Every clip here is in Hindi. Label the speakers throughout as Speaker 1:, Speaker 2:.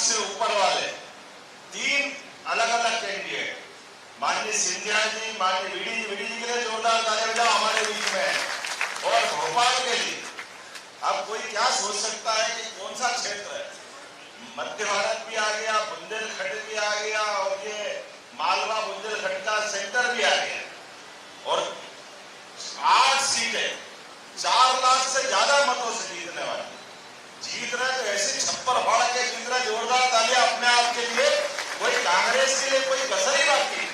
Speaker 1: उससे ऊपर वाले 3 अलग अलग कैंडिडेट, माननीय सिंधिया जी, माननीय वीडी जी के लिए जोरदार तालियां बजाओ हमारे बीच में। और भोपाल के लिए अब कोई क्या सोच सकता है कि कौन सा क्षेत्र है, मध्य भारत भी आ गया, बुंदेलखंड भी आ गया और ये मालवा बुंदेलखंड का सेंटर भी आ गया और 8 सीटें 4 लाख से ज्यादा मतों से जीतने वाली जीत रहे, तो ऐसे छप्पर फाड़ के जीत रहे, जोरदार तालियां अपने आप के लिए। कोई कांग्रेस के लिए कोई कसर ही बाकी नहीं।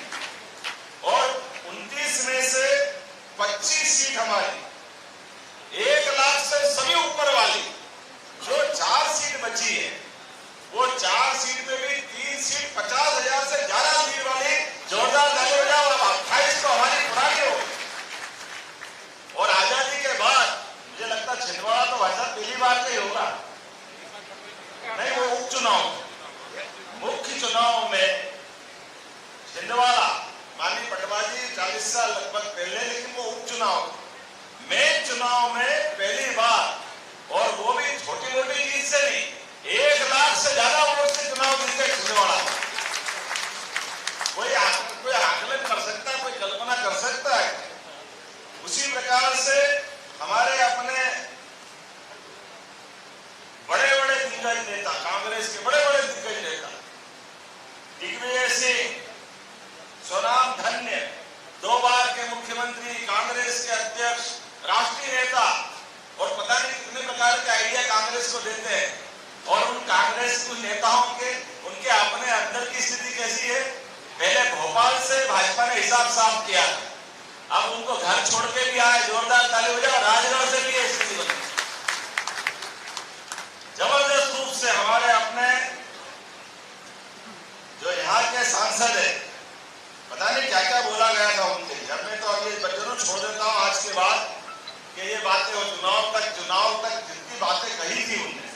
Speaker 1: और 29 में से 25 सीट हमारी 1 लाख से सभी ऊपर वाली, जो 4 सीट बची है वो 4 सीट में भी 3 सीट 50,000 से ज्यादा सीट वाली, जोरदार तालियां बजाओ। अब 28 तो हमारी पुरानी हो गई और आजादी के बाद मुझे लगता है छिंदवाड़ा तो भाई साहब पहली बार का ही होगा, नहीं वो उपचुनाव, मुख्य चुनाव में छिंदवाड़ा माननीय पटवाजी 40 साल लगभग पहले, लेकिन वो उपचुनाव में चुनाव में पहली बार और वो भी छोटी मोटी जीत से नहीं, 1 लाख से ज्यादा वोट से चुनाव जीते छिंदवाड़ा। कोई आकलन कर सकता है, कोई कल्पना कर सकता है। उसी प्रकार से हमारे अपने बड़े बड़े दिग्गज नेता, कांग्रेस के बड़े बड़े दिग्गज नेता दिग्विजय सिंह, स्वनाम धन्य, 2 बार के मुख्यमंत्री, कांग्रेस के अध्यक्ष, राष्ट्रीय नेता, और पता नहीं कितने प्रकार के आइडिया कांग्रेस को देते हैं। और उन कांग्रेस के नेताओं के उनके अपने अंदर की स्थिति कैसी है, पहले भोपाल से भाजपा ने हिसाब साफ किया, अब उनको घर छोड़ के भी आए, जोरदार ताली बजाओ। राजगढ़ से भी स्थिति बनी, जबरदस्त रूप से हमारे अपने जो यहाँ के सांसद है, पता नहीं क्या क्या बोला गया था उनके, जब मैं तो अब ये बच्चों छोड़ देता हूँ आज के बाद कि ये बातें हो चुनाव तक जितनी बातें कही थी उनने,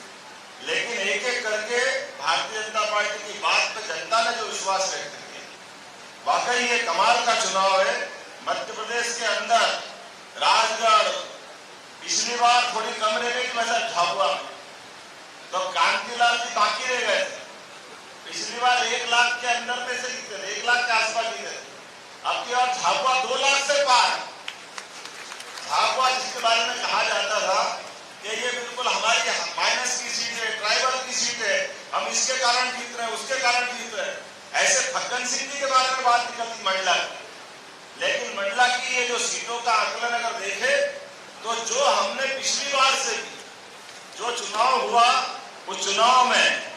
Speaker 1: लेकिन एक एक करके भारतीय जनता पार्टी की बात पे जनता ने जो विश्वास व्यक्त किया, वाकई ये कमाल का चुनाव है। मध्य प्रदेश के अंदर राजगढ़ पिछली बार थोड़ी कम रह गई, वैसा झाबुआ में तो कांतिलाल जी बाकी रह गए थे। पिछली बार 1 लाख के अंदर में से जीते थे, 1 लाख के आसपास जीते थे। अब की बार झाबुआ 2 लाख से पार। झाबुआ जिसके बारे में कहा जाता था कि ये बिल्कुल हमारी माइनस की सीट है, ट्राइबल की सीट है, हम इसके कारण जीत रहे हैं, उसके कारण जीत रहे हैं, ऐसे फग्गन सिंह जी के बारे में बात निकलती मंडला की। लेकिन मंडला की ये जो सीटों का आकलन अगर देखे तो जो हमने पिछली बार से जो चुनाव हुआ, उस चुनाव में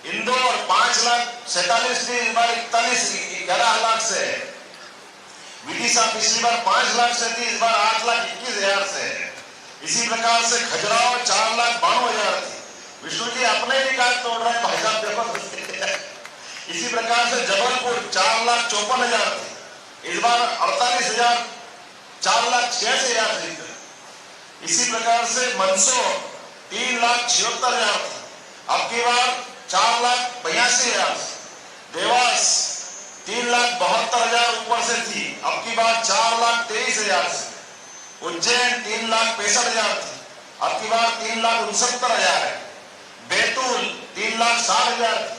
Speaker 1: इंदौर 5,47,000 थी, इस बार 11 लाख से है। विदिशा पिछली बार 5 लाख से थी, इस बार 8,21,000 से है। इसी प्रकार से खजुराहो 4,92,000 थी। विष्णु जी अपने रिकॉर्ड तोड़ रहे हैं भाई साहब, देखो। इसी प्रकार से जबलपुर 4,54,000 थी, इस बार 48,000, 4,86,000 जीते। इसी प्रकार से मंदसौर 3,76,000 थी, अब की बार 4,82,000। देवास 3,72,000 ऊपर से थी, अब की बार 4,23,000 से। उज्जैन 3,65,000 थी, अब की बार 3,69,000 है। बैतूल 3,60,000 थी,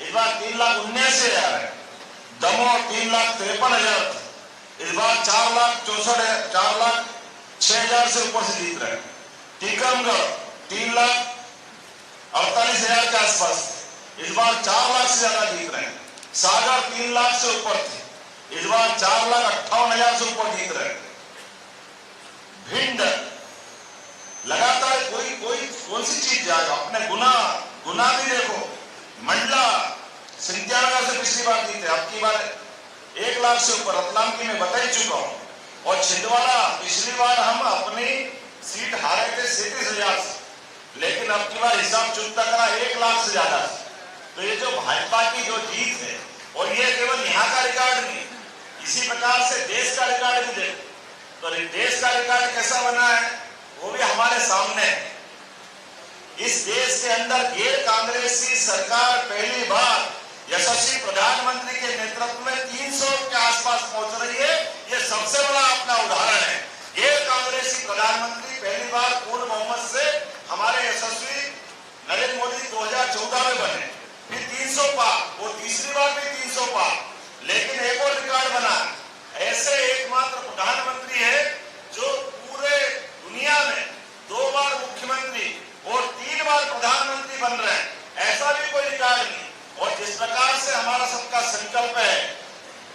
Speaker 1: इस बार 3,79,000 है। दमोह 3,53,000 थी, इस बार 4,06,000 से ऊपर से जीत रहे। टीकमगढ़ 3,48,000 के आसपास थे, इस बार 4 लाख से ज्यादा जीत रहे हैं। सागर 3 लाख से ऊपर थे, इस बार 4,58,000 से ऊपर जीत रहे हैं। भिंड लगातार कौन सी चीज जाएगा, अपने गुना भी देखो। मंडला सिंधियानगर से पिछली बार जीते, अब की बार 1 लाख से ऊपर। रतलाम की मैं बता ही चुका हूं। और छिंदवाड़ा पिछली बार हम अपनी सीट हारे थे 37,000 से, लेकिन अब की बार हिसाब चुकता करा 1 लाख से ज्यादा। तो ये जो भाजपा की जो जीत है, और ये केवल यहाँ का रिकॉर्ड नहीं, इसी प्रकार से देश का रिकॉर्ड भी देखो। तो देश का रिकॉर्ड कैसा बना है वो भी हमारे सामने है। इस देश के अंदर गैर कांग्रेसी सरकार पहली बार यशस्वी प्रधानमंत्री के नेतृत्व में 300 के आसपास पहुंच रही है। ये सबसे बड़ा अपना उदाहरण है। गैर कांग्रेसी प्रधानमंत्री पहली बार पूर्ण बहुमत से हमारे यशस्वी नरेंद्र मोदी 2014 में बने। फिर 300 पार, वो तीसरी बार भी 300 पार। लेकिन एक और रिकॉर्ड बना, ऐसे एकमात्र प्रधानमंत्री है जो पूरे दुनिया में 2 बार मुख्यमंत्री और 3 बार प्रधानमंत्री बन रहे हैं। ऐसा भी कोई रिकॉर्ड नहीं। और जिस प्रकार से हमारा सबका संकल्प है,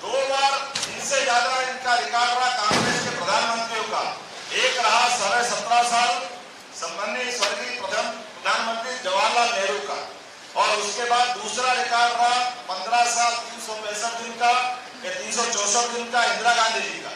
Speaker 1: 2 बार इनसे ज्यादा इनका रिकॉर्ड रहा कांग्रेस के प्रधानमंत्रियों का। एक रहा 17.5 साल सम्माननीय स्वर्गीय प्रधानमंत्री जवाहरलाल नेहरू का, और उसके बाद दूसरा रिकॉर्ड रहा 15 साल 365 दिन का या 364 दिन का इंदिरा गांधी जी का।